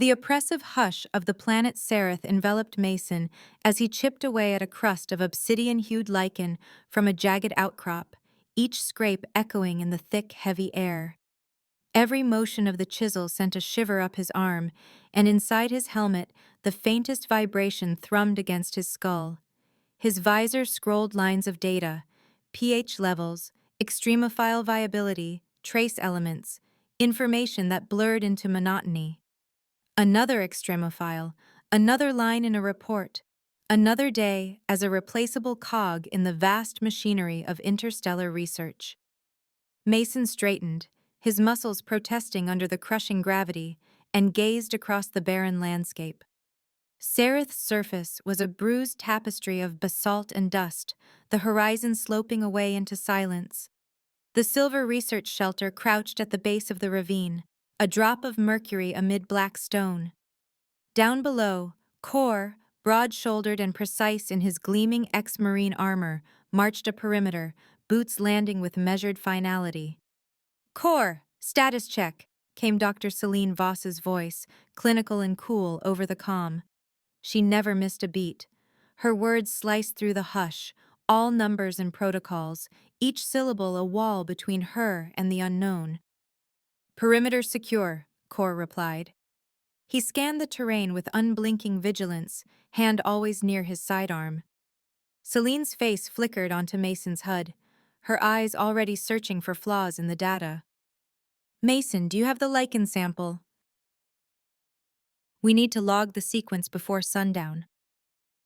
The oppressive hush of the planet Sereth enveloped Mason as he chipped away at a crust of obsidian-hued lichen from a jagged outcrop, each scrape echoing in the thick, heavy air. Every motion of the chisel sent a shiver up his arm, and inside his helmet, the faintest vibration thrummed against his skull. His visor scrolled lines of data, pH levels, extremophile viability, trace elements, information that blurred into monotony. Another extremophile, another line in a report, another day as a replaceable cog in the vast machinery of interstellar research. Mason straightened, his muscles protesting under the crushing gravity, and gazed across the barren landscape. Sereth's surface was a bruised tapestry of basalt and dust, the horizon sloping away into silence. The silver research shelter crouched at the base of the ravine, a drop of mercury amid black stone. Down below, Kor, broad-shouldered and precise in his gleaming ex-marine armor, marched a perimeter, boots landing with measured finality. "Kor, status check," came Dr. Celine Voss's voice, clinical and cool over the comm. She never missed a beat. Her words sliced through the hush, all numbers and protocols, each syllable a wall between her and the unknown. "Perimeter secure," Kor replied. He scanned the terrain with unblinking vigilance, hand always near his sidearm. Celine's face flickered onto Mason's HUD, her eyes already searching for flaws in the data. "Mason, do you have the lichen sample?" "We need to log the sequence before sundown."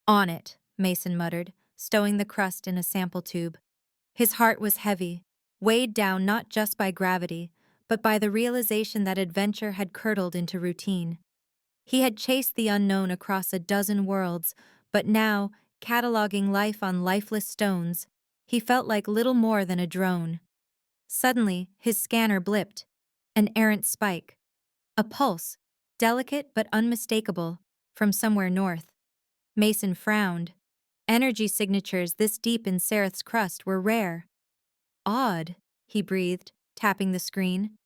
"On it," Mason muttered, stowing the crust in a sample tube. His heart was heavy, weighed down not just by gravity, but by the realization that adventure had curdled into routine. He had chased the unknown across a dozen worlds, but now, cataloging life on lifeless stones, he felt like little more than a drone. Suddenly, his scanner blipped. An errant spike. A pulse, delicate but unmistakable, from somewhere north. Mason frowned. Energy signatures this deep in Sereth's crust were rare. "Odd," he breathed, tapping the screen.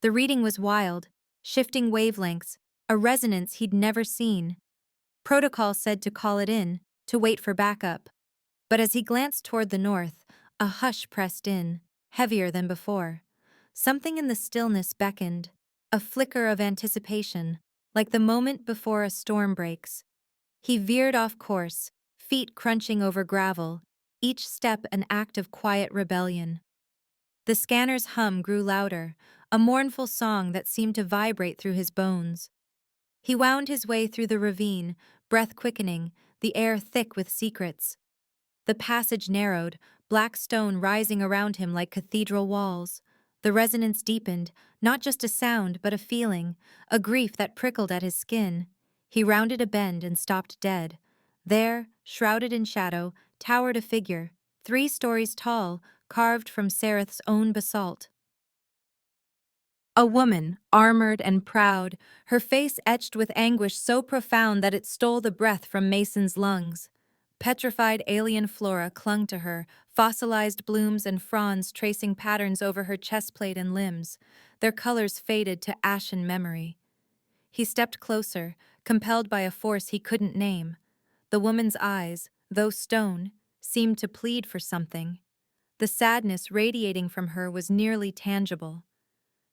The reading was wild, shifting wavelengths, a resonance he'd never seen. Protocol said to call it in, to wait for backup. But as he glanced toward the north, a hush pressed in, heavier than before. Something in the stillness beckoned, a flicker of anticipation, like the moment before a storm breaks. He veered off course, feet crunching over gravel, each step an act of quiet rebellion. The scanner's hum grew louder, a mournful song that seemed to vibrate through his bones. He wound his way through the ravine, breath quickening, the air thick with secrets. The passage narrowed, black stone rising around him like cathedral walls. The resonance deepened, not just a sound but a feeling, a grief that prickled at his skin. He rounded a bend and stopped dead. There, shrouded in shadow, towered a figure, 3 stories tall, carved from Sereth's own basalt. A woman, armored and proud, her face etched with anguish so profound that it stole the breath from Mason's lungs. Petrified alien flora clung to her, fossilized blooms and fronds tracing patterns over her chestplate and limbs, their colors faded to ashen memory. He stepped closer, compelled by a force he couldn't name. The woman's eyes, though stone, seemed to plead for something. The sadness radiating from her was nearly tangible.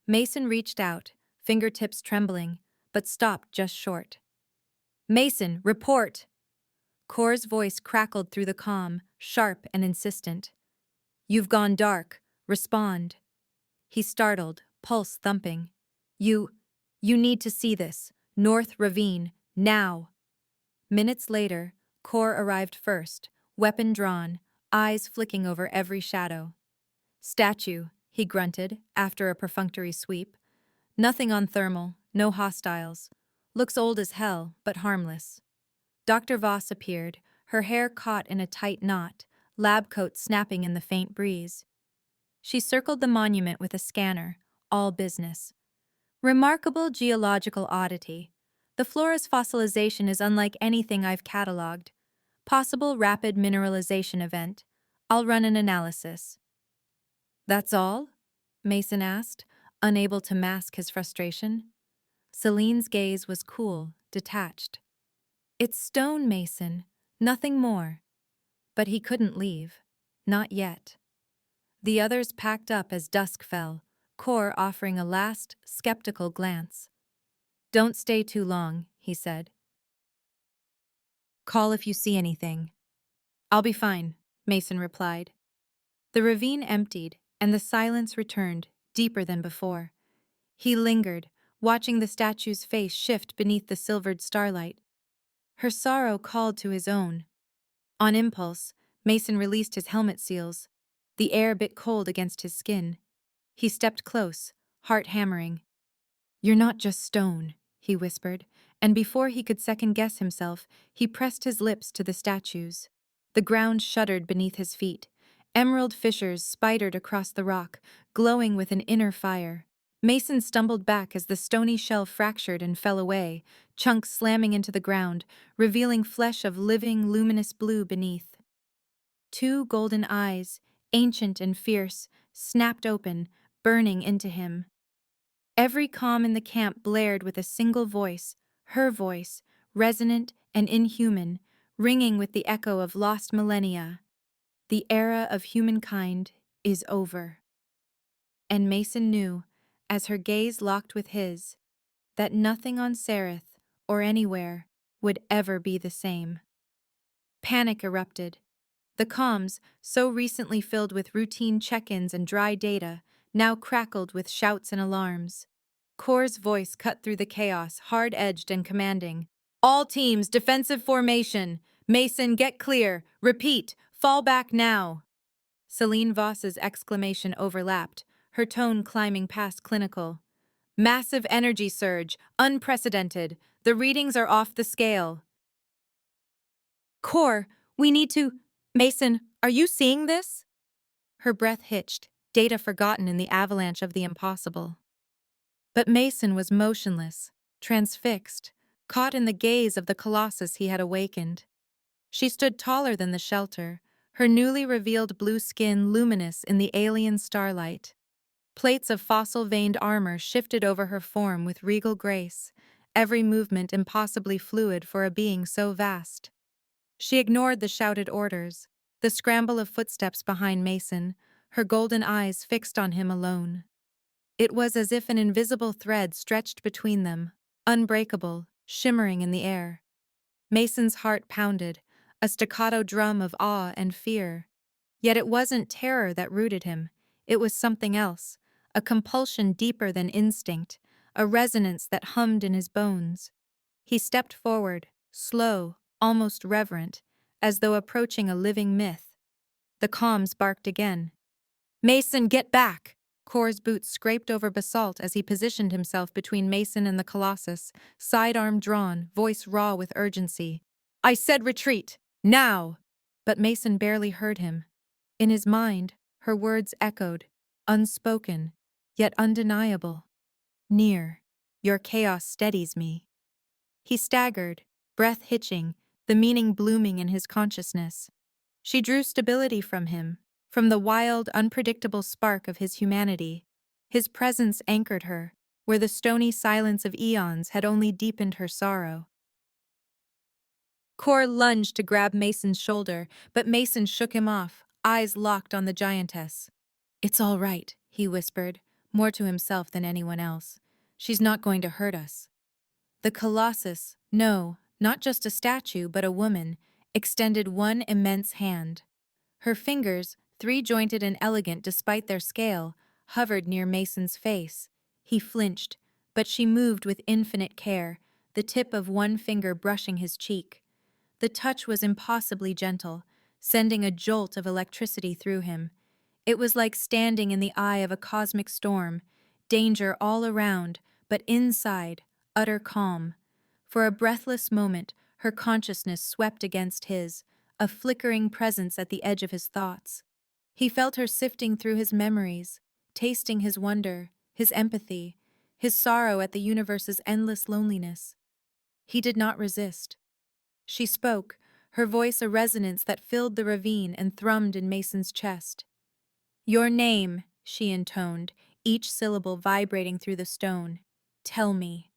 Mason reached out, fingertips trembling, but stopped just short. "Mason, report!" Kor's voice crackled through the comm, sharp and insistent. "You've gone dark. Respond." He startled, pulse thumping. You need to see this. North Ravine, now." Minutes later, Kor arrived first, weapon drawn, eyes flicking over every shadow. "Statue," he grunted, after a perfunctory sweep. "Nothing on thermal, no hostiles. Looks old as hell, but harmless." Dr. Voss appeared, her hair caught in a tight knot, lab coat snapping in the faint breeze. She circled the monument with a scanner, all business. "Remarkable geological oddity. The flora's fossilization is unlike anything I've cataloged. Possible rapid mineralization event. I'll run an analysis." "That's all?" Mason asked, unable to mask his frustration. Celine's gaze was cool, detached. It's stone, Mason, nothing more. But he couldn't leave. Not yet. The others packed up as dusk fell, Kor offering a last, skeptical glance. Don't stay too long, he said. Call if you see anything. I'll be fine, Mason replied. The ravine emptied, and the silence returned, deeper than before. He lingered, watching the statue's face shift beneath the silvered starlight. Her sorrow called to his own. On impulse, Mason released his helmet seals. The air bit cold against his skin. He stepped close, heart hammering. You're not just stone, he whispered, and before he could second-guess himself, he pressed his lips to the statues. The ground shuddered beneath his feet. Emerald fissures spidered across the rock, glowing with an inner fire. Mason stumbled back as the stony shell fractured and fell away, chunks slamming into the ground, revealing flesh of living, luminous blue beneath. Two golden eyes, ancient and fierce, snapped open, burning into him. Every comm in the camp blared with a single voice, her voice, resonant and inhuman, ringing with the echo of lost millennia. The era of humankind is over. And Mason knew, as her gaze locked with his, that nothing on Sereth, or anywhere, would ever be the same. Panic erupted. The comms, so recently filled with routine check-ins and dry data, now crackled with shouts and alarms. Kor's voice cut through the chaos, hard-edged and commanding. All teams, defensive formation. Mason, get clear. Repeat, fall back now. Celine Voss's exclamation overlapped, her tone climbing past clinical. Massive energy surge, unprecedented. The readings are off the scale. Kor, we need to... Mason, are you seeing this? Her breath hitched, data forgotten in the avalanche of the impossible. But Mason was motionless, transfixed, caught in the gaze of the colossus he had awakened. She stood taller than the shelter, her newly revealed blue skin luminous in the alien starlight. Plates of fossil-veined armor shifted over her form with regal grace, every movement impossibly fluid for a being so vast. She ignored the shouted orders, the scramble of footsteps behind Mason, her golden eyes fixed on him alone. It was as if an invisible thread stretched between them, unbreakable, shimmering in the air. Mason's heart pounded, a staccato drum of awe and fear. Yet it wasn't terror that rooted him, it was something else, a compulsion deeper than instinct, a resonance that hummed in his bones. He stepped forward, slow, almost reverent, as though approaching a living myth. The comms barked again. Mason, get back! Kor's boots scraped over basalt as he positioned himself between Mason and the Colossus, sidearm drawn, voice raw with urgency. I said retreat! Now! But Mason barely heard him. In his mind, her words echoed, unspoken, yet undeniable. Near, your chaos steadies me. He staggered, breath hitching, the meaning blooming in his consciousness. She drew stability from him, from the wild, unpredictable spark of his humanity. His presence anchored her, where the stony silence of eons had only deepened her sorrow. Kor lunged to grab Mason's shoulder, but Mason shook him off, eyes locked on the giantess. It's all right, he whispered, more to himself than anyone else. She's not going to hurt us. The Colossus, no, not just a statue but a woman, extended one immense hand. Her fingers, three-jointed and elegant despite their scale, hovered near Mason's face. He flinched, but she moved with infinite care, the tip of one finger brushing his cheek. The touch was impossibly gentle, sending a jolt of electricity through him. It was like standing in the eye of a cosmic storm, danger all around, but inside, utter calm. For a breathless moment, her consciousness swept against his, a flickering presence at the edge of his thoughts. He felt her sifting through his memories, tasting his wonder, his empathy, his sorrow at the universe's endless loneliness. He did not resist. She spoke, her voice a resonance that filled the ravine and thrummed in Mason's chest. Your name, she intoned, each syllable vibrating through the stone. Tell me.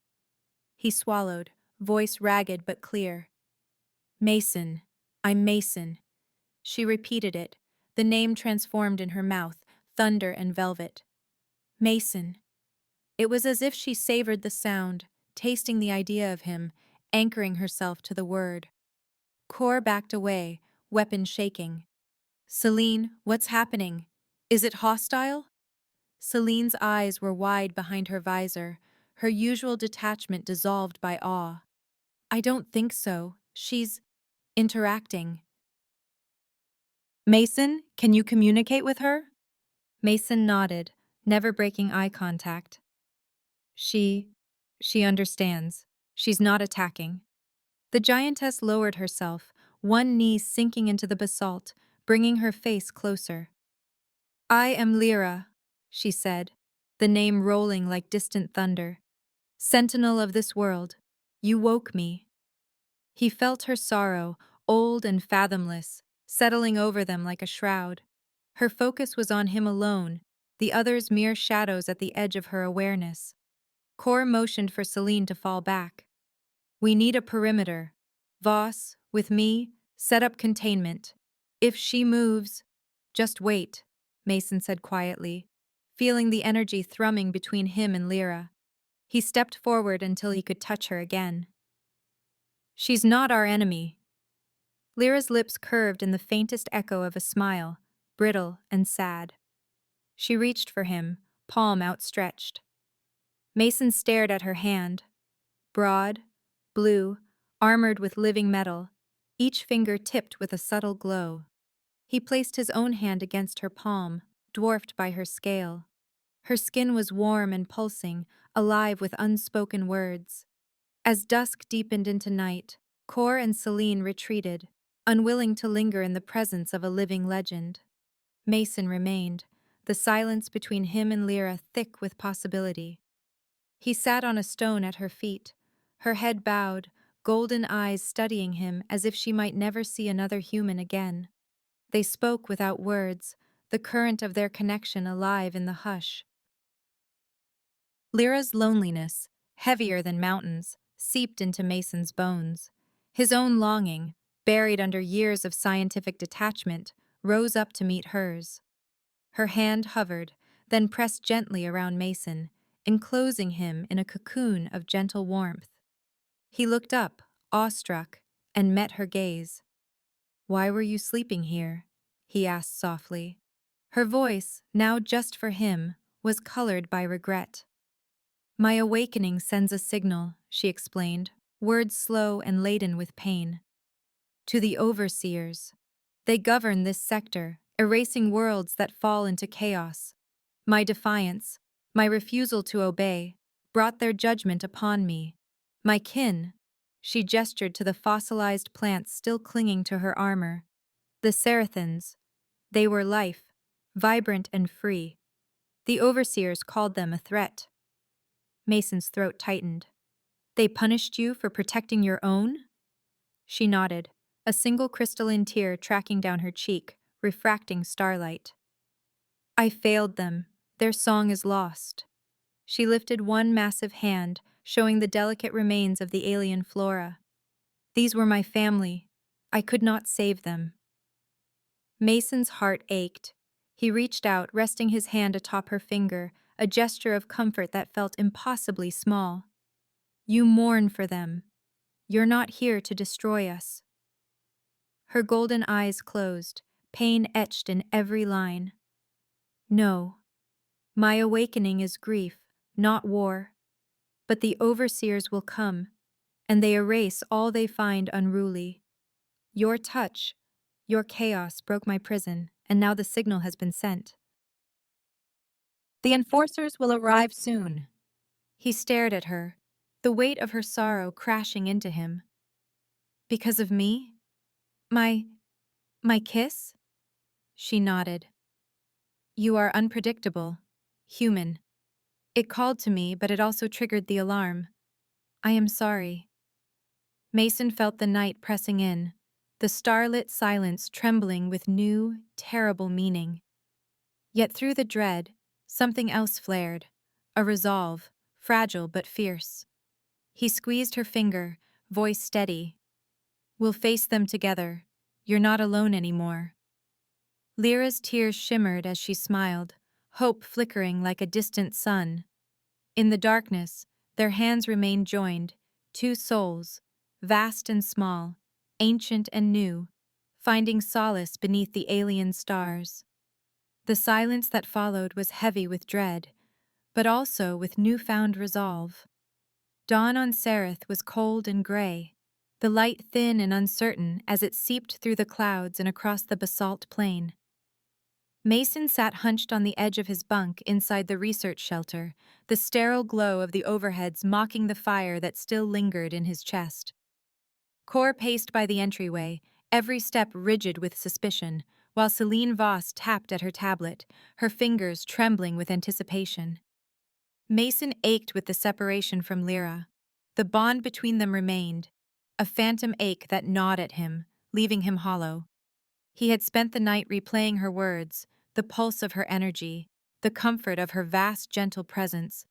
He swallowed, voice ragged but clear. Mason. I'm Mason. She repeated it, the name transformed in her mouth, thunder and velvet. Mason. It was as if she savored the sound, tasting the idea of him, anchoring herself to the word. Cor backed away, weapon shaking. Celine, what's happening? Is it hostile? Celine's eyes were wide behind her visor, her usual detachment dissolved by awe. I don't think so. She's interacting. Mason, can you communicate with her? Mason nodded, never breaking eye contact. She understands. She's not attacking. The giantess lowered herself, one knee sinking into the basalt, bringing her face closer. I am Lyra, she said, the name rolling like distant thunder. Sentinel of this world, you woke me. He felt her sorrow, old and fathomless, settling over them like a shroud. Her focus was on him alone, the others mere shadows at the edge of her awareness. Cor motioned for Celine to fall back. We need a perimeter. Voss, with me, set up containment. If she moves, just wait, Mason said quietly, feeling the energy thrumming between him and Lyra. He stepped forward until he could touch her again. She's not our enemy. Lyra's lips curved in the faintest echo of a smile, brittle and sad. She reached for him, palm outstretched. Mason stared at her hand. Broad, blue, armored with living metal, each finger tipped with a subtle glow. He placed his own hand against her palm, dwarfed by her scale. Her skin was warm and pulsing, alive with unspoken words. As dusk deepened into night, Cor and Celine retreated, unwilling to linger in the presence of a living legend. Mason remained, the silence between him and Lyra thick with possibility. He sat on a stone at her feet, her head bowed, golden eyes studying him as if she might never see another human again. They spoke without words, the current of their connection alive in the hush. Lyra's loneliness, heavier than mountains, seeped into Mason's bones. His own longing, buried under years of scientific detachment, rose up to meet hers. Her hand hovered, then pressed gently around Mason, enclosing him in a cocoon of gentle warmth. He looked up, awestruck, and met her gaze. "Why were you sleeping here?" he asked softly. Her voice, now just for him, was colored by regret. "My awakening sends a signal," she explained, words slow and laden with pain. "To the overseers. They govern this sector, erasing worlds that fall into chaos. My defiance, my refusal to obey, brought their judgment upon me. My kin," she gestured to the fossilized plants still clinging to her armor. "The Seraphins. They were life, vibrant and free. The overseers called them a threat." Mason's throat tightened. "They punished you for protecting your own?" She nodded, a single crystalline tear tracking down her cheek, refracting starlight. "I failed them. Their song is lost." She lifted one massive hand, showing the delicate remains of the alien flora. "These were my family. I could not save them." Mason's heart ached. He reached out, resting his hand atop her finger, a gesture of comfort that felt impossibly small. "You mourn for them. You're not here to destroy us." Her golden eyes closed, pain etched in every line. "No. My awakening is grief, not war. But the overseers will come, and they erase all they find unruly. Your touch, your chaos broke my prison, and now the signal has been sent. The enforcers will arrive soon." He stared at her, the weight of her sorrow crashing into him. "Because of me? My kiss?" She nodded. "You are unpredictable, human. It called to me, but it also triggered the alarm. I am sorry." Mason felt the night pressing in, the starlit silence trembling with new, terrible meaning. Yet through the dread, something else flared, a resolve, fragile but fierce. He squeezed her finger, voice steady. "We'll face them together. You're not alone anymore." Lyra's tears shimmered as she smiled, hope flickering like a distant sun. In the darkness, their hands remained joined, two souls, vast and small, ancient and new, finding solace beneath the alien stars. The silence that followed was heavy with dread, but also with newfound resolve. Dawn on Sereth was cold and gray, the light thin and uncertain as it seeped through the clouds and across the basalt plain. Mason sat hunched on the edge of his bunk inside the research shelter, the sterile glow of the overheads mocking the fire that still lingered in his chest. Cor paced by the entryway, every step rigid with suspicion, while Celine Voss tapped at her tablet, her fingers trembling with anticipation. Mason ached with the separation from Lyra. The bond between them remained, a phantom ache that gnawed at him, leaving him hollow. He had spent the night replaying her words, the pulse of her energy, the comfort of her vast, gentle presence.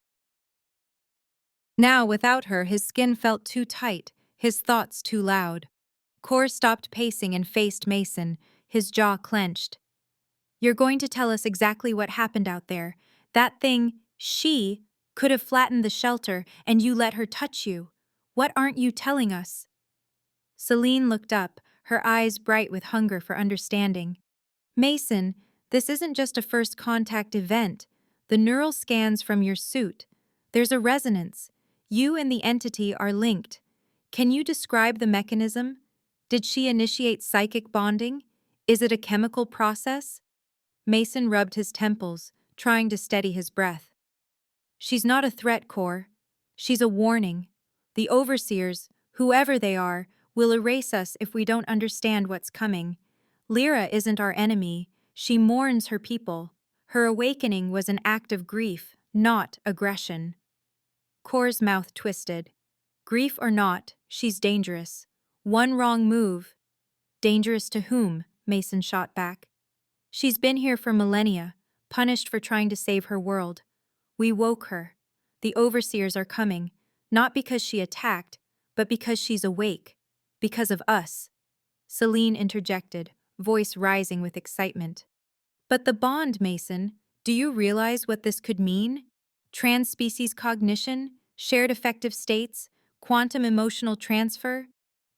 Now, without her, his skin felt too tight, his thoughts too loud. Cor stopped pacing and faced Mason, his jaw clenched. "You're going to tell us exactly what happened out there. That thing, she, could have flattened the shelter, and you let her touch you. What aren't you telling us?" Celine looked up, her eyes bright with hunger for understanding. "Mason, this isn't just a first contact event. The neural scans from your suit. There's a resonance. You and the entity are linked. Can you describe the mechanism? Did she initiate psychic bonding? Is it a chemical process?" Mason rubbed his temples, trying to steady his breath. "She's not a threat, Cor. She's a warning. The overseers, whoever they are, will erase us if we don't understand what's coming. Lyra isn't our enemy. She mourns her people. Her awakening was an act of grief, not aggression." Cor's mouth twisted. "Grief or not, she's dangerous. One wrong move." "Dangerous to whom?" Mason shot back. "She's been here for millennia, punished for trying to save her world. We woke her. The overseers are coming, not because she attacked, but because she's awake. Because of us." Celine interjected, voice rising with excitement. "But the bond, Mason, do you realize what this could mean? Trans-species cognition, shared affective states, quantum emotional transfer?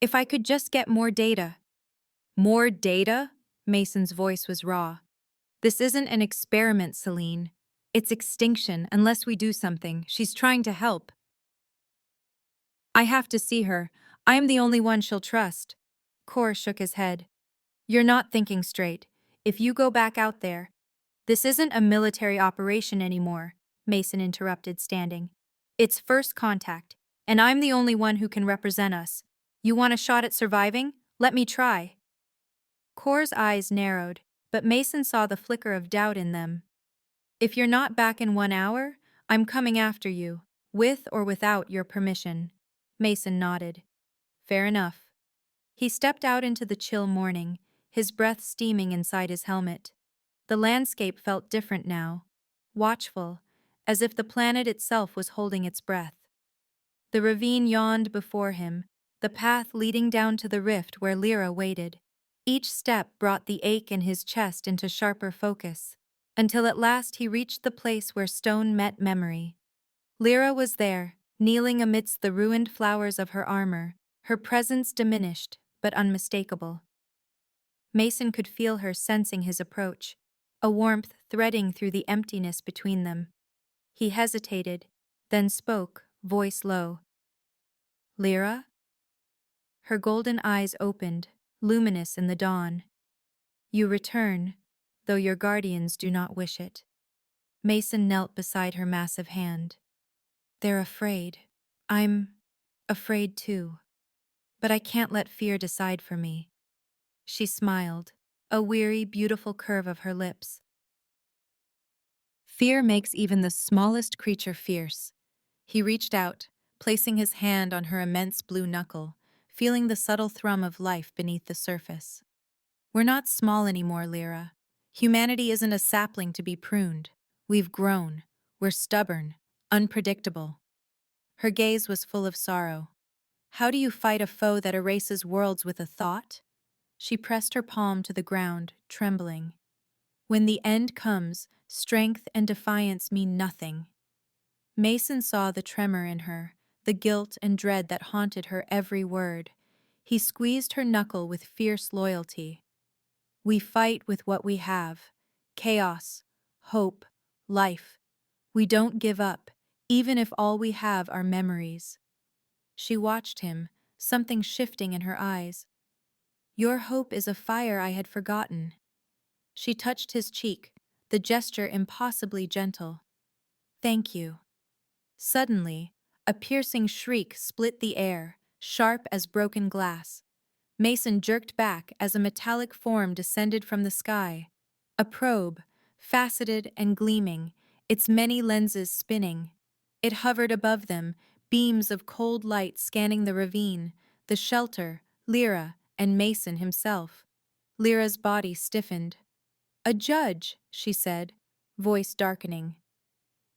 If I could just get more data." "More data?" Mason's voice was raw. "This isn't an experiment, Celine. It's extinction unless we do something. She's trying to help." "I have to see her. I am the only one she'll trust." Cor shook his head. "You're not thinking straight. If you go back out there—" "This isn't a military operation anymore," Mason interrupted, standing. "It's first contact, and I'm the only one who can represent us. You want a shot at surviving? Let me try." Cor's eyes narrowed, but Mason saw the flicker of doubt in them. "If you're not back in 1 hour, I'm coming after you, with or without your permission." Mason nodded. "Fair enough." He stepped out into the chill morning, his breath steaming inside his helmet. The landscape felt different now, watchful, as if the planet itself was holding its breath. The ravine yawned before him, the path leading down to the rift where Lyra waited. Each step brought the ache in his chest into sharper focus, until at last he reached the place where stone met memory. Lyra was there, kneeling amidst the ruined flowers of her armor, her presence diminished, but unmistakable. Mason could feel her sensing his approach, a warmth threading through the emptiness between them. He hesitated, then spoke, voice low. "Lyra?" Her golden eyes opened, luminous in the dawn. "You return, though your guardians do not wish it." Mason knelt beside her massive hand. "They're afraid. I'm afraid too. But I can't let fear decide for me." She smiled, a weary, beautiful curve of her lips. "Fear makes even the smallest creature fierce." He reached out, placing his hand on her immense blue knuckle, feeling the subtle thrum of life beneath the surface. "We're not small anymore, Lyra. Humanity isn't a sapling to be pruned. We've grown. We're stubborn, unpredictable." Her gaze was full of sorrow. How do you fight a foe that erases worlds with a thought? She pressed her palm to the ground, trembling. When the end comes, strength and defiance mean nothing. Mason saw the tremor in her, the guilt and dread that haunted her every word. He squeezed her knuckle with fierce loyalty. We fight with what we have: chaos, hope, life. We don't give up, even if all we have are memories. She watched him, something shifting in her eyes. Your hope is a fire I had forgotten. She touched his cheek, the gesture impossibly gentle. Thank you. Suddenly, a piercing shriek split the air, sharp as broken glass. Mason jerked back as a metallic form descended from the sky. A probe, faceted and gleaming, its many lenses spinning. It hovered above them, beams of cold light scanning the ravine, the shelter, Lyra, and Mason himself. Lyra's body stiffened. A judge, she said, voice darkening.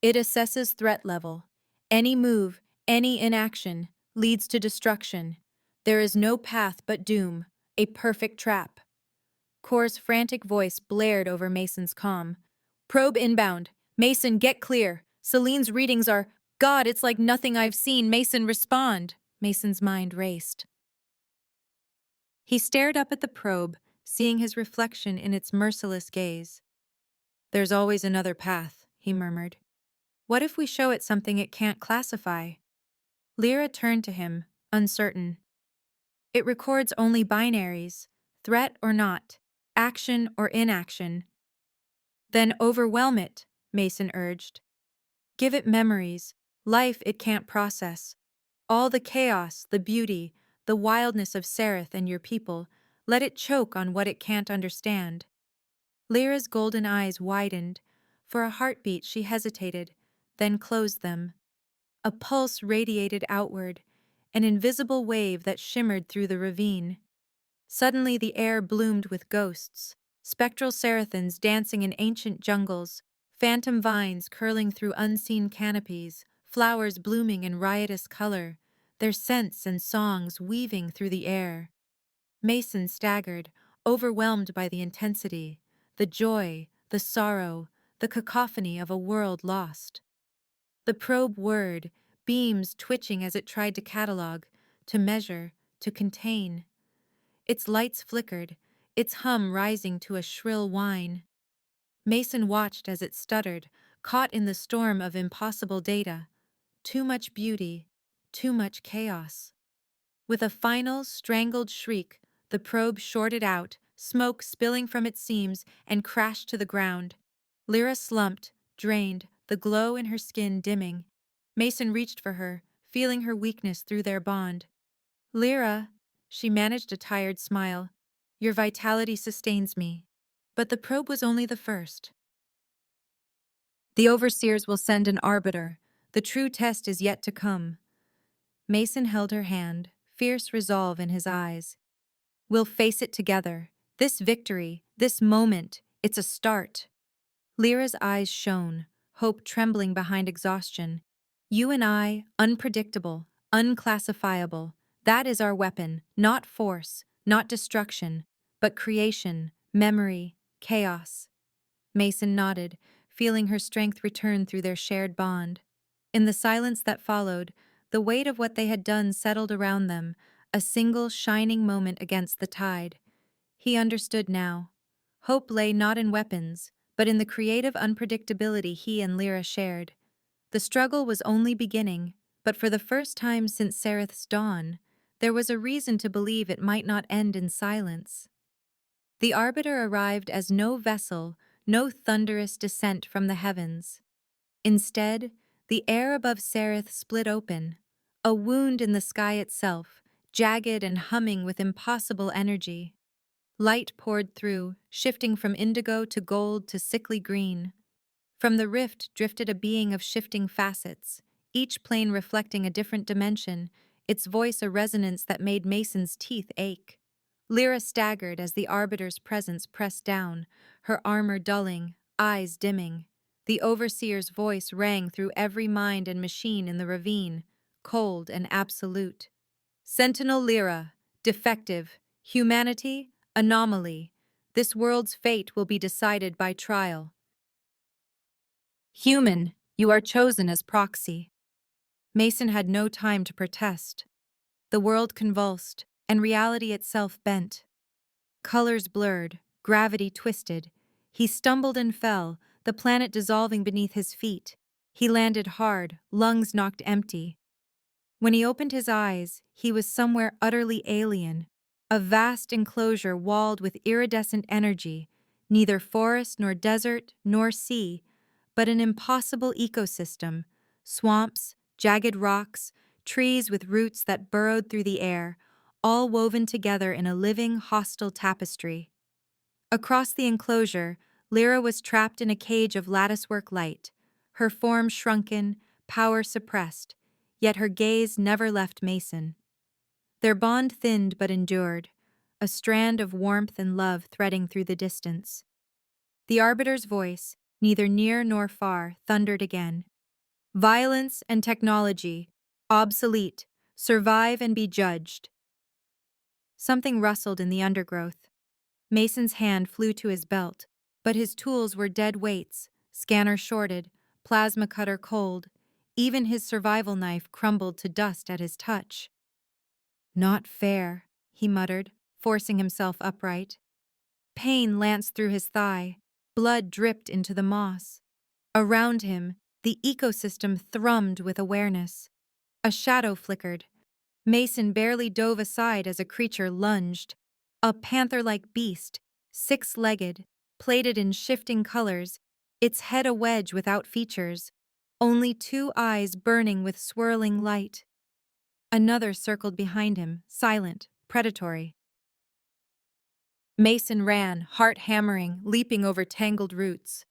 It assesses threat level. Any move, any inaction, leads to destruction. There is no path but doom, a perfect trap. Core's frantic voice blared over Mason's comm. Probe inbound. Mason, get clear. Celine's readings are, God, it's like nothing I've seen. Mason, respond. Mason's mind raced. He stared up at the probe, seeing his reflection in its merciless gaze. There's always another path, he murmured. What if we show it something it can't classify? Lyra turned to him, uncertain. It records only binaries, threat or not, action or inaction. Then overwhelm it, Mason urged. Give it memories, life it can't process. All the chaos, the beauty, the wildness of Sereth and your people, let it choke on what it can't understand. Lyra's golden eyes widened. For a heartbeat she hesitated, then closed them. A pulse radiated outward, an invisible wave that shimmered through the ravine. Suddenly the air bloomed with ghosts, spectral seraphins dancing in ancient jungles, phantom vines curling through unseen canopies, flowers blooming in riotous color, their scents and songs weaving through the air. Mason staggered, overwhelmed by the intensity, the joy, the sorrow, the cacophony of a world lost. The probe whirred, beams twitching as it tried to catalog, to measure, to contain. Its lights flickered, its hum rising to a shrill whine. Mason watched as it stuttered, caught in the storm of impossible data. Too much beauty, too much chaos. With a final, strangled shriek, the probe shorted out, smoke spilling from its seams, and crashed to the ground. Lyra slumped, drained, the glow in her skin dimming. Mason reached for her, feeling her weakness through their bond. Lyra, she managed a tired smile. Your vitality sustains me. But the probe was only the first. The overseers will send an arbiter. The true test is yet to come. Mason held her hand, fierce resolve in his eyes. We'll face it together. This victory, this moment, it's a start. Lyra's eyes shone, hope trembling behind exhaustion. You and I, unpredictable, unclassifiable. That is our weapon, not force, not destruction, but creation, memory, chaos. Mason nodded, feeling her strength return through their shared bond. In the silence that followed, the weight of what they had done settled around them, a single shining moment against the tide. He understood now. Hope lay not in weapons, but in the creative unpredictability he and Lyra shared. The struggle was only beginning, but for the first time since Sereth's dawn, there was a reason to believe it might not end in silence. The Arbiter arrived as no vessel, no thunderous descent from the heavens. Instead, the air above Sereth split open, a wound in the sky itself, jagged and humming with impossible energy. Light poured through, shifting from indigo to gold to sickly green. From the rift drifted a being of shifting facets, each plane reflecting a different dimension, its voice a resonance that made Mason's teeth ache. Lyra staggered as the Arbiter's presence pressed down, her armor dulling, eyes dimming. The Overseer's voice rang through every mind and machine in the ravine. cold and absolute. Sentinel Lyra, defective. Humanity, anomaly. This world's fate will be decided by trial. Human, you are chosen as proxy. Mason had no time to protest. The world convulsed, and reality itself bent. Colors blurred, gravity twisted. He stumbled and fell, the planet dissolving beneath his feet. He landed hard, lungs knocked empty. When he opened his eyes, he was somewhere utterly alien. A vast enclosure walled with iridescent energy, neither forest nor desert nor sea, but an impossible ecosystem, swamps, jagged rocks, trees with roots that burrowed through the air, all woven together in a living, hostile tapestry. Across the enclosure, Lyra was trapped in a cage of latticework light, her form shrunken, power suppressed, yet her gaze never left Mason. Their bond thinned but endured, a strand of warmth and love threading through the distance. The Arbiter's voice, neither near nor far, thundered again. Violence and technology, obsolete, survive and be judged. Something rustled in the undergrowth. Mason's hand flew to his belt, but his tools were dead weights, scanner shorted, plasma cutter cold. Even his survival knife crumbled to dust at his touch. Not fair, he muttered, forcing himself upright. Pain lanced through his thigh, blood dripped into the moss. Around him, the ecosystem thrummed with awareness. A shadow flickered. Mason barely dove aside as a creature lunged. A panther-like beast, six-legged, plated in shifting colors, its head a wedge without features, only two eyes burning with swirling light. Another circled behind him, silent, predatory. Mason ran, heart hammering, leaping over tangled roots.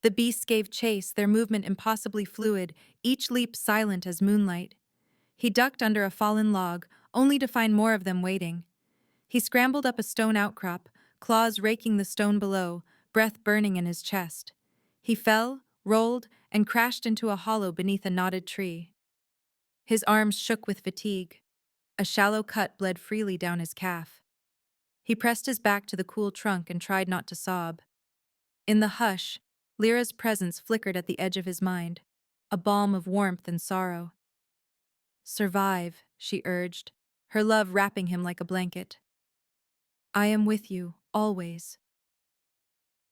The beasts gave chase, their movement impossibly fluid, each leap silent as moonlight. He ducked under a fallen log, only to find more of them waiting. He scrambled up a stone outcrop, claws raking the stone below, breath burning in his chest. He fell, rolled, and crashed into a hollow beneath a knotted tree. His arms shook with fatigue. A shallow cut bled freely down his calf. He pressed his back to the cool trunk and tried not to sob. In the hush, Lyra's presence flickered at the edge of his mind, a balm of warmth and sorrow. "Survive," she urged, her love wrapping him like a blanket. "I am with you, always."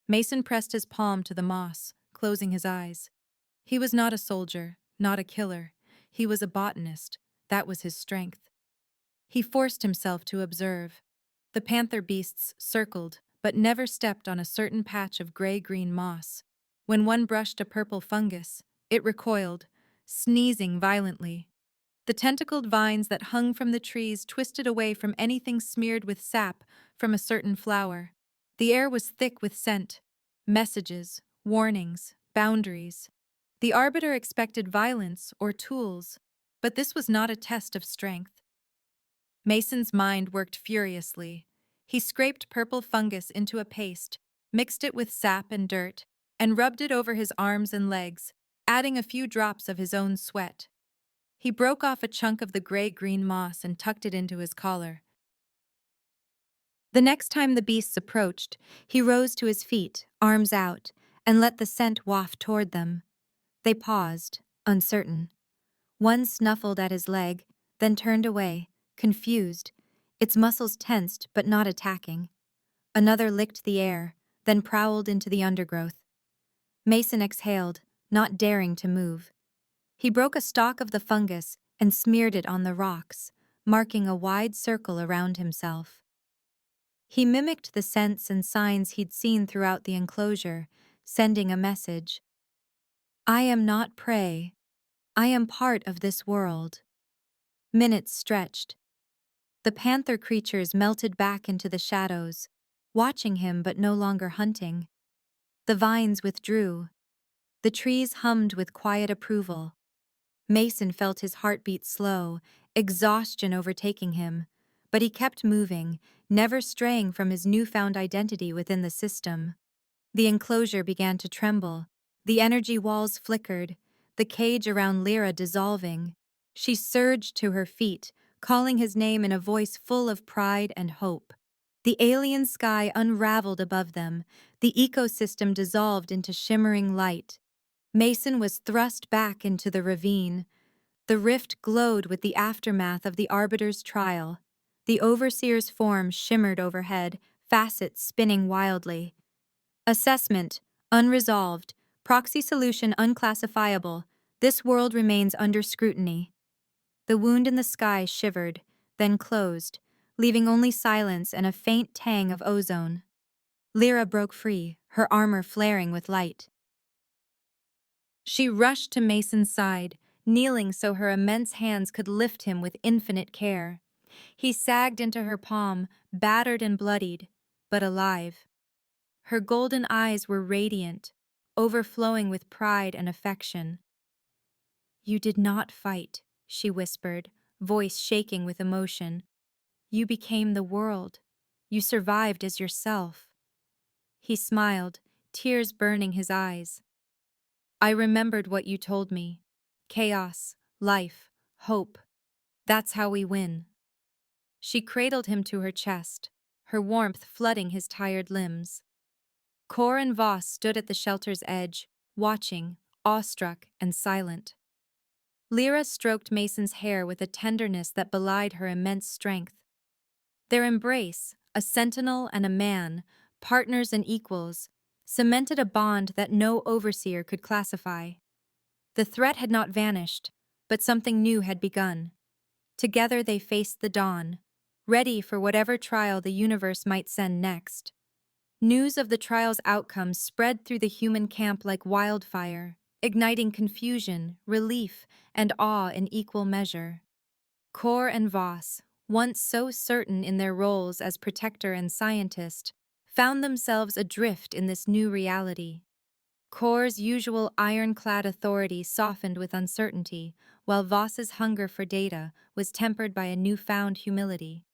Mason pressed his palm to the moss, closing his eyes. He was not a soldier, not a killer. He was a botanist. That was his strength. He forced himself to observe. The panther beasts circled, but never stepped on a certain patch of gray-green moss. When one brushed a purple fungus, it recoiled, sneezing violently. The tentacled vines that hung from the trees twisted away from anything smeared with sap from a certain flower. The air was thick with scent, messages, warnings, boundaries. The Arbiter expected violence or tools, but this was not a test of strength. Mason's mind worked furiously. He scraped purple fungus into a paste, mixed it with sap and dirt, and rubbed it over his arms and legs, adding a few drops of his own sweat. He broke off a chunk of the gray-green moss and tucked it into his collar. The next time the beasts approached, he rose to his feet, arms out, and let the scent waft toward them. They paused, uncertain. One snuffled at his leg, then turned away, confused, its muscles tensed but not attacking. Another licked the air, then prowled into the undergrowth. Mason exhaled, not daring to move. He broke a stalk of the fungus and smeared it on the rocks, marking a wide circle around himself. He mimicked the scents and signs he'd seen throughout the enclosure, sending a message. "I am not prey. I am part of this world." Minutes stretched. The panther creatures melted back into the shadows, watching him but no longer hunting. The vines withdrew. The trees hummed with quiet approval. Mason felt his heartbeat slow, exhaustion overtaking him, but he kept moving, never straying from his newfound identity within the system. The enclosure began to tremble. The energy walls flickered, the cage around Lyra dissolving. She surged to her feet, calling his name in a voice full of pride and hope. The alien sky unraveled above them, the ecosystem dissolved into shimmering light. Mason was thrust back into the ravine. The rift glowed with the aftermath of the Arbiter's trial. The Overseer's form shimmered overhead, facets spinning wildly. Assessment: unresolved. Proxy solution unclassifiable. This world remains under scrutiny. The wound in the sky shivered, then closed, leaving only silence and a faint tang of ozone. Lyra broke free, her armor flaring with light. She rushed to Mason's side, kneeling so her immense hands could lift him with infinite care. He sagged into her palm, battered and bloodied, but alive. Her golden eyes were radiant, overflowing with pride and affection. "You did not fight," she whispered, voice shaking with emotion. "You became the world. You survived as yourself." He smiled, tears burning his eyes. "I remembered what you told me. Chaos, life, hope. That's how we win." She cradled him to her chest, her warmth flooding his tired limbs. Kor and Voss stood at the shelter's edge, watching, awestruck and silent. Lyra stroked Mason's hair with a tenderness that belied her immense strength. Their embrace, a sentinel and a man, partners and equals, cemented a bond that no overseer could classify. The threat had not vanished, but something new had begun. Together they faced the dawn, ready for whatever trial the universe might send next. News of the trial's outcome spread through the human camp like wildfire, igniting confusion, relief, and awe in equal measure. Kor and Voss, once so certain in their roles as protector and scientist, found themselves adrift in this new reality. Kor's usual ironclad authority softened with uncertainty, while Voss's hunger for data was tempered by a newfound humility.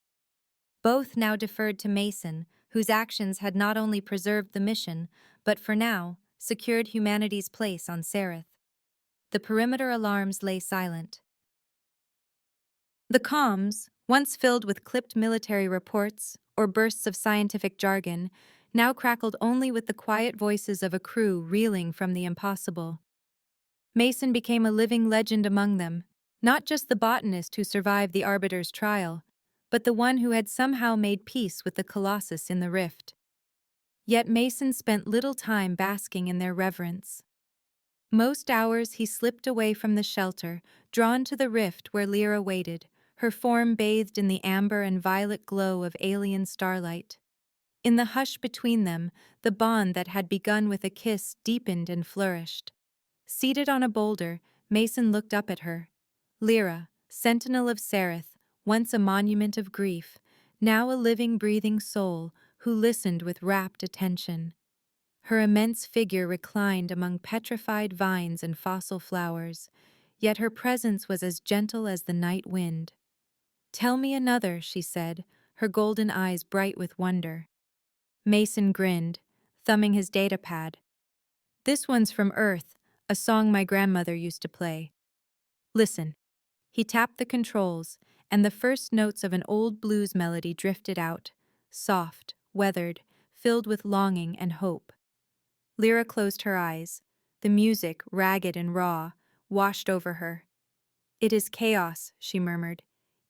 Both now deferred to Mason, whose actions had not only preserved the mission, but for now, secured humanity's place on Sereth. The perimeter alarms lay silent. The comms, once filled with clipped military reports or bursts of scientific jargon, now crackled only with the quiet voices of a crew reeling from the impossible. Mason became a living legend among them, not just the botanist who survived the Arbiter's trial, but the one who had somehow made peace with the Colossus in the rift. Yet Mason spent little time basking in their reverence. Most hours he slipped away from the shelter, drawn to the rift where Lyra waited, her form bathed in the amber and violet glow of alien starlight. In the hush between them, the bond that had begun with a kiss deepened and flourished. Seated on a boulder, Mason looked up at her. Lyra, sentinel of Sereth, once a monument of grief, now a living, breathing soul who listened with rapt attention. Her immense figure reclined among petrified vines and fossil flowers, yet her presence was as gentle as the night wind. "Tell me another," she said, her golden eyes bright with wonder. Mason grinned, thumbing his datapad. "This one's from Earth, a song my grandmother used to play. Listen." He tapped the controls, and the first notes of an old blues melody drifted out, soft, weathered, filled with longing and hope. Lyra closed her eyes. The music, ragged and raw, washed over her. "It is chaos," she murmured,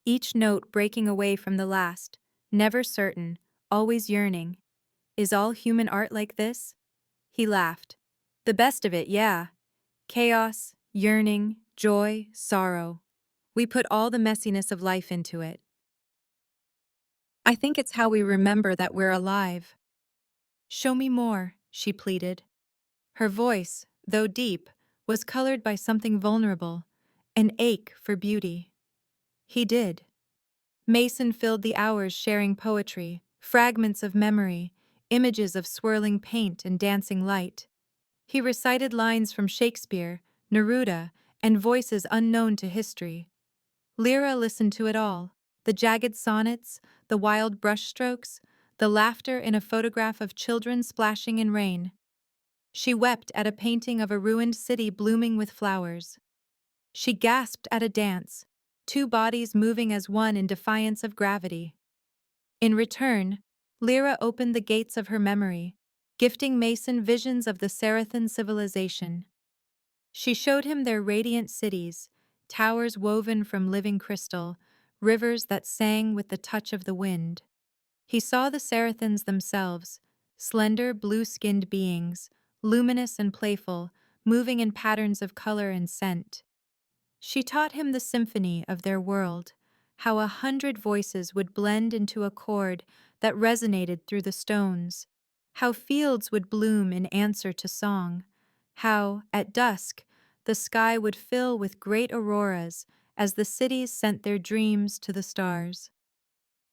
each note breaking away from the last, never certain, always yearning. "Is all human art like this?" He laughed. "The best of it, yeah. Chaos, yearning, joy, sorrow. We put all the messiness of life into it. I think it's how we remember that we're alive." "Show me more," she pleaded. Her voice, though deep, was colored by something vulnerable, an ache for beauty. He did. Mason filled the hours sharing poetry, fragments of memory, images of swirling paint and dancing light. He recited lines from Shakespeare, Neruda, and voices unknown to history. Lyra listened to it all, the jagged sonnets, the wild brushstrokes, the laughter in a photograph of children splashing in rain. She wept at a painting of a ruined city blooming with flowers. She gasped at a dance, two bodies moving as one in defiance of gravity. In return, Lyra opened the gates of her memory, gifting Mason visions of the Sarathan civilization. She showed him their radiant cities, towers woven from living crystal, rivers that sang with the touch of the wind. He saw the Sarathans themselves, slender, blue-skinned beings, luminous and playful, moving in patterns of color and scent. She taught him the symphony of their world, how 100 voices would blend into a chord that resonated through the stones, how fields would bloom in answer to song, how, at dusk, the sky would fill with great auroras as the cities sent their dreams to the stars.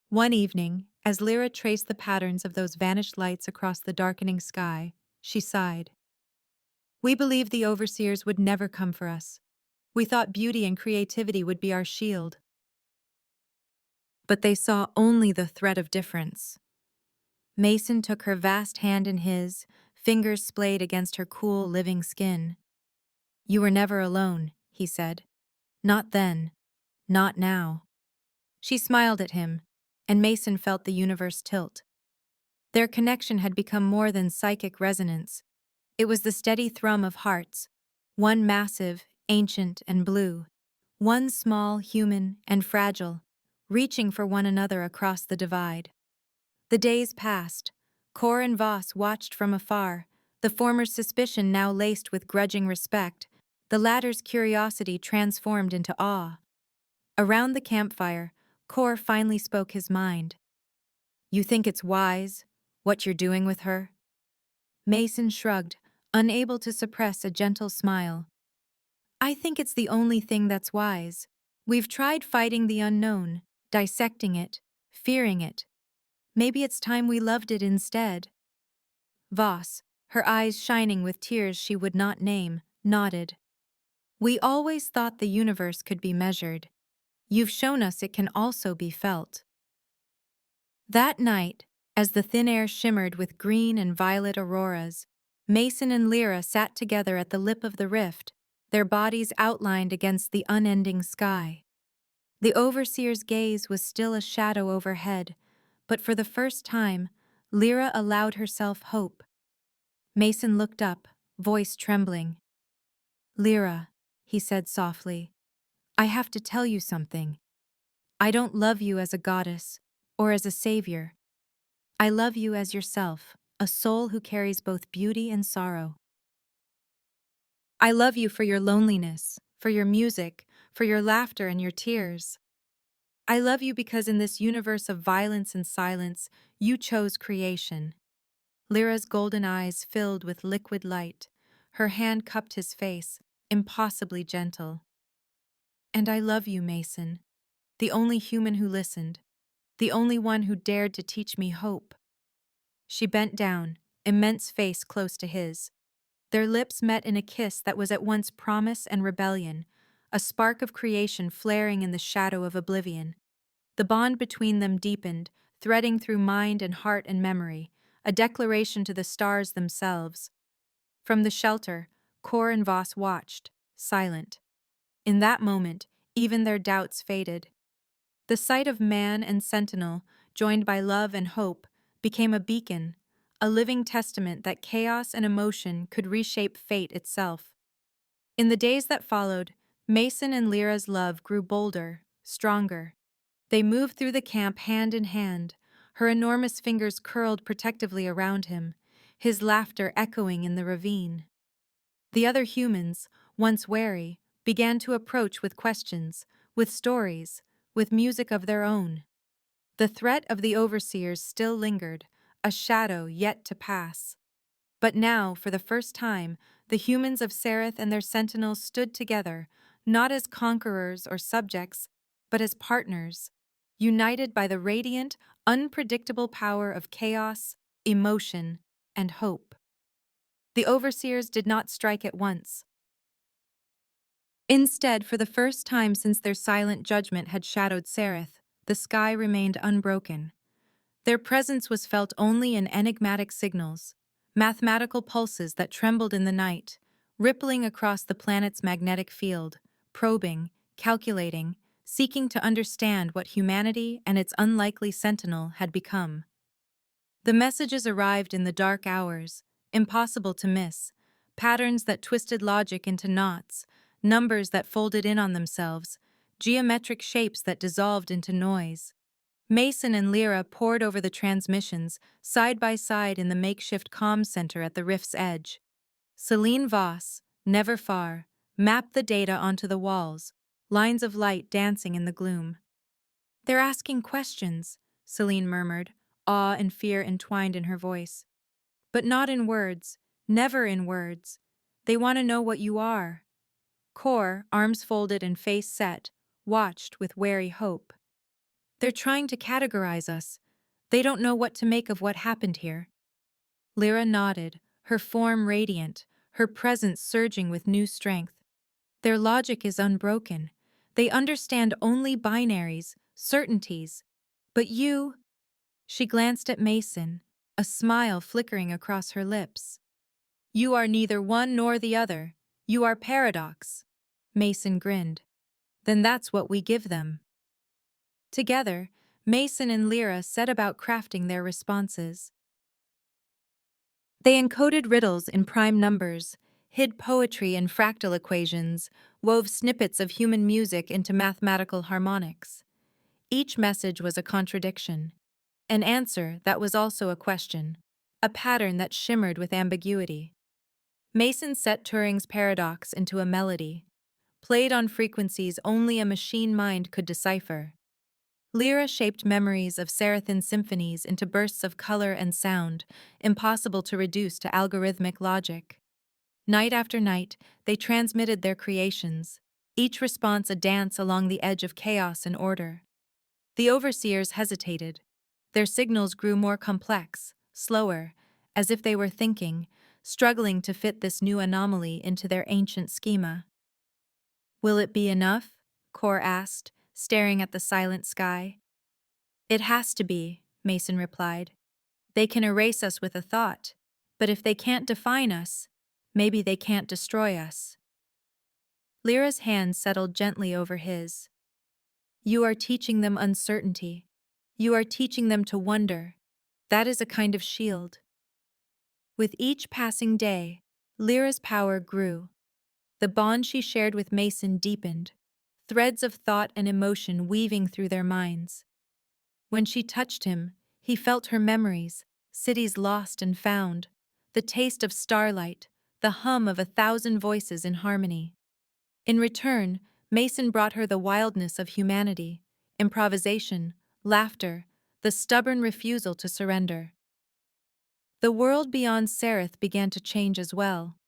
One evening, as Lyra traced the patterns of those vanished lights across the darkening sky, she sighed. We believed the overseers would never come for us. We thought beauty and creativity would be our shield. But they saw only the threat of difference. Mason took her vast hand in his, fingers splayed against her cool, living skin. You were never alone, he said. Not then. Not now. She smiled at him, and Mason felt the universe tilt. Their connection had become more than psychic resonance. It was the steady thrum of hearts, one massive, ancient, and blue, one small, human, and fragile, reaching for one another across the divide. The days passed. Kor and Voss watched from afar, the former's suspicion now laced with grudging respect, the latter's curiosity transformed into awe. Around the campfire, Kor finally spoke his mind. You think it's wise, what you're doing with her? Mason shrugged, unable to suppress a gentle smile. I think it's the only thing that's wise. We've tried fighting the unknown, dissecting it, fearing it. Maybe it's time we loved it instead. Voss, her eyes shining with tears she would not name, nodded. We always thought the universe could be measured. You've shown us it can also be felt. That night, as the thin air shimmered with green and violet auroras, Mason and Lyra sat together at the lip of the rift, their bodies outlined against the unending sky. The overseer's gaze was still a shadow overhead, but for the first time, Lyra allowed herself hope. Mason looked up, voice trembling. Lyra, he said softly, I have to tell you something. I don't love you as a goddess or as a savior. I love you as yourself, a soul who carries both beauty and sorrow. I love you for your loneliness, for your music, for your laughter and your tears. I love you because in this universe of violence and silence, you chose creation. Lyra's golden eyes filled with liquid light. Her hand cupped his face, impossibly gentle. And I love you, Mason, the only human who listened, the only one who dared to teach me hope. She bent down, immense face close to his. Their lips met in a kiss that was at once promise and rebellion, a spark of creation flaring in the shadow of oblivion. The bond between them deepened, threading through mind and heart and memory, a declaration to the stars themselves. From the shelter, Kor and Voss watched, silent. In that moment, even their doubts faded. The sight of man and sentinel, joined by love and hope, became a beacon, a living testament that chaos and emotion could reshape fate itself. In the days that followed, Mason and Lyra's love grew bolder, stronger. They moved through the camp hand in hand, her enormous fingers curled protectively around him, his laughter echoing in the ravine. The other humans, once wary, began to approach with questions, with stories, with music of their own. The threat of the overseers still lingered, a shadow yet to pass. But now, for the first time, the humans of Sarath and their sentinels stood together, not as conquerors or subjects, but as partners, united by the radiant, unpredictable power of chaos, emotion, and hope. The overseers did not strike at once. Instead, for the first time since their silent judgment had shadowed Sarath, the sky remained unbroken. Their presence was felt only in enigmatic signals, mathematical pulses that trembled in the night, rippling across the planet's magnetic field, probing, calculating, seeking to understand what humanity and its unlikely sentinel had become. The messages arrived in the dark hours, impossible to miss, patterns that twisted logic into knots, numbers that folded in on themselves, geometric shapes that dissolved into noise. Mason and Lyra pored over the transmissions, side by side in the makeshift comm center at the rift's edge. Celine Voss, never far, mapped the data onto the walls, lines of light dancing in the gloom. "They're asking questions," Celine murmured, awe and fear entwined in her voice. "But not in words, never in words. They want to know what you are." Kor, arms folded and face set, watched with wary hope. "They're trying to categorize us. They don't know what to make of what happened here." Lyra nodded, her form radiant, her presence surging with new strength. "Their logic is unbroken. They understand only binaries, certainties. But you—" She glanced at Mason, a smile flickering across her lips. "You are neither one nor the other. You are paradox." Mason grinned. "Then that's what we give them." Together, Mason and Lyra set about crafting their responses. They encoded riddles in prime numbers, hid poetry in fractal equations, wove snippets of human music into mathematical harmonics. Each message was a contradiction, an answer that was also a question, a pattern that shimmered with ambiguity. Mason set Turing's paradox into a melody, played on frequencies only a machine mind could decipher. Lyra shaped memories of Seraphin symphonies into bursts of color and sound, impossible to reduce to algorithmic logic. Night after night, they transmitted their creations, each response a dance along the edge of chaos and order. The overseers hesitated. Their signals grew more complex, slower, as if they were thinking, struggling to fit this new anomaly into their ancient schema. "Will it be enough?" Kor asked, staring at the silent sky. "It has to be," Mason replied. "They can erase us with a thought, but if they can't define us, maybe they can't destroy us." Lyra's hand settled gently over his. "You are teaching them uncertainty. You are teaching them to wonder. That is a kind of shield." With each passing day, Lyra's power grew. The bond she shared with Mason deepened, threads of thought and emotion weaving through their minds. When she touched him, he felt her memories, cities lost and found, the taste of starlight, the hum of 1,000 voices in harmony. In return, Mason brought her the wildness of humanity, improvisation, laughter, the stubborn refusal to surrender. The world beyond Seraph began to change as well.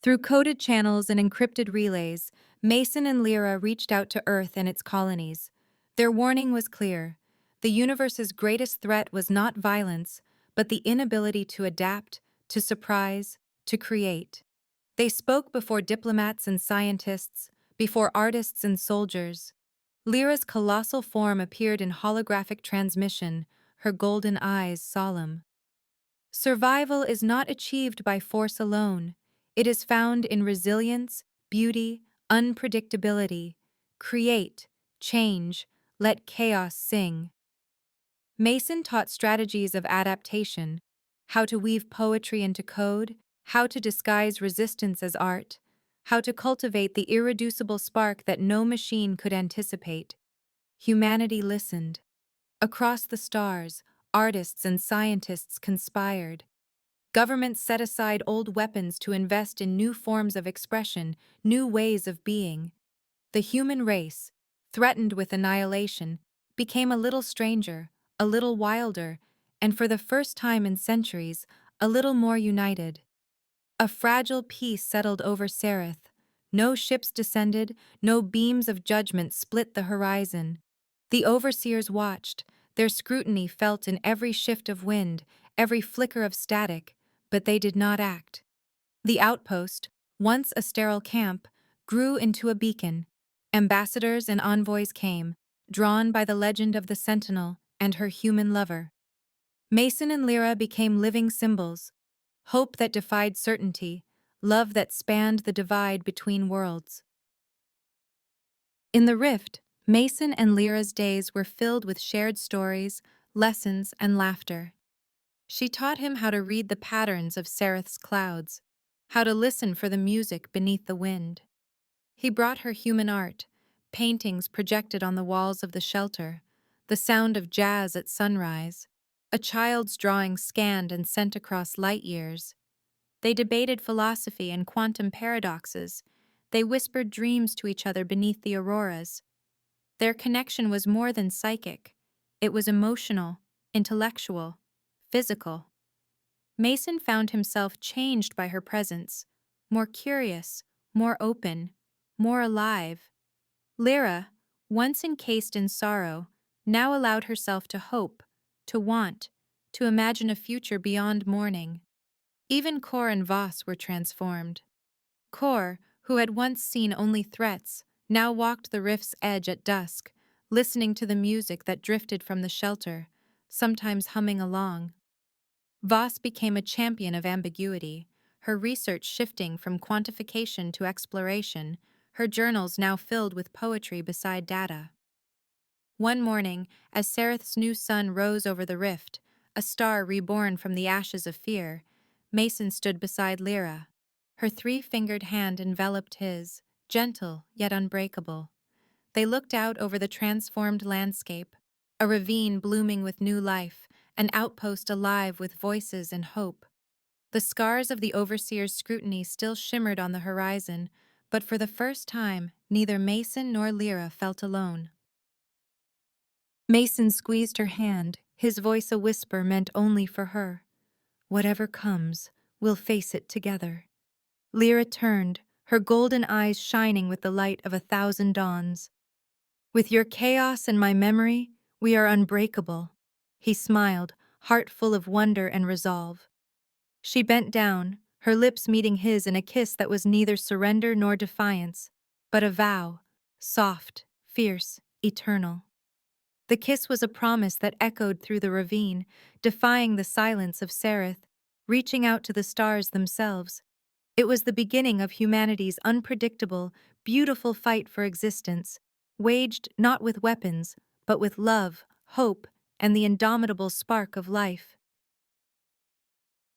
Through coded channels and encrypted relays, Mason and Lyra reached out to Earth and its colonies. Their warning was clear. The universe's greatest threat was not violence, but the inability to adapt, to surprise, to create. They spoke before diplomats and scientists, before artists and soldiers. Lyra's colossal form appeared in holographic transmission, her golden eyes solemn. "Survival is not achieved by force alone. It is found in resilience, beauty, unpredictability. Create, change, let chaos sing." Mason taught strategies of adaptation, how to weave poetry into code, how to disguise resistance as art, how to cultivate the irreducible spark that no machine could anticipate. Humanity listened. Across the stars, artists and scientists conspired. Governments set aside old weapons to invest in new forms of expression, new ways of being. The human race, threatened with annihilation, became a little stranger, a little wilder, and for the first time in centuries, a little more united. A fragile peace settled over Seraph. No ships descended, no beams of judgment split the horizon. The overseers watched, their scrutiny felt in every shift of wind, every flicker of static, but they did not act. The outpost, once a sterile camp, grew into a beacon. Ambassadors and envoys came, drawn by the legend of the Sentinel and her human lover. Mason and Lyra became living symbols, hope that defied certainty, love that spanned the divide between worlds. In the Rift, Mason and Lyra's days were filled with shared stories, lessons, and laughter. She taught him how to read the patterns of Sereth's clouds, how to listen for the music beneath the wind. He brought her human art, paintings projected on the walls of the shelter, the sound of jazz at sunrise, a child's drawing scanned and sent across light years. They debated philosophy and quantum paradoxes. They whispered dreams to each other beneath the auroras. Their connection was more than psychic. It was emotional, intellectual, physical. Mason found himself changed by her presence, more curious, more open, more alive. Lyra, once encased in sorrow, now allowed herself to hope, to want, to imagine a future beyond mourning. Even Kor and Voss were transformed. Kor, who had once seen only threats, now walked the rift's edge at dusk, listening to the music that drifted from the shelter, sometimes humming along. Voss became a champion of ambiguity, her research shifting from quantification to exploration, her journals now filled with poetry beside data. One morning, as Sereth's new sun rose over the rift, a star reborn from the ashes of fear, Mason stood beside Lyra. Her three-fingered hand enveloped his, gentle yet unbreakable. They looked out over the transformed landscape, a ravine blooming with new life, an outpost alive with voices and hope. The scars of the overseer's scrutiny still shimmered on the horizon, but for the first time, neither Mason nor Lyra felt alone. Mason squeezed her hand, his voice a whisper meant only for her. "Whatever comes, we'll face it together." Lyra turned, her golden eyes shining with the light of 1,000 dawns. "With your chaos and my memory, we are unbreakable." He smiled, heart full of wonder and resolve. She bent down, her lips meeting his in a kiss that was neither surrender nor defiance, but a vow, soft, fierce, eternal. The kiss was a promise that echoed through the ravine, defying the silence of Sereth, reaching out to the stars themselves. It was the beginning of humanity's unpredictable, beautiful fight for existence, waged not with weapons, but with love, hope, and the indomitable spark of life.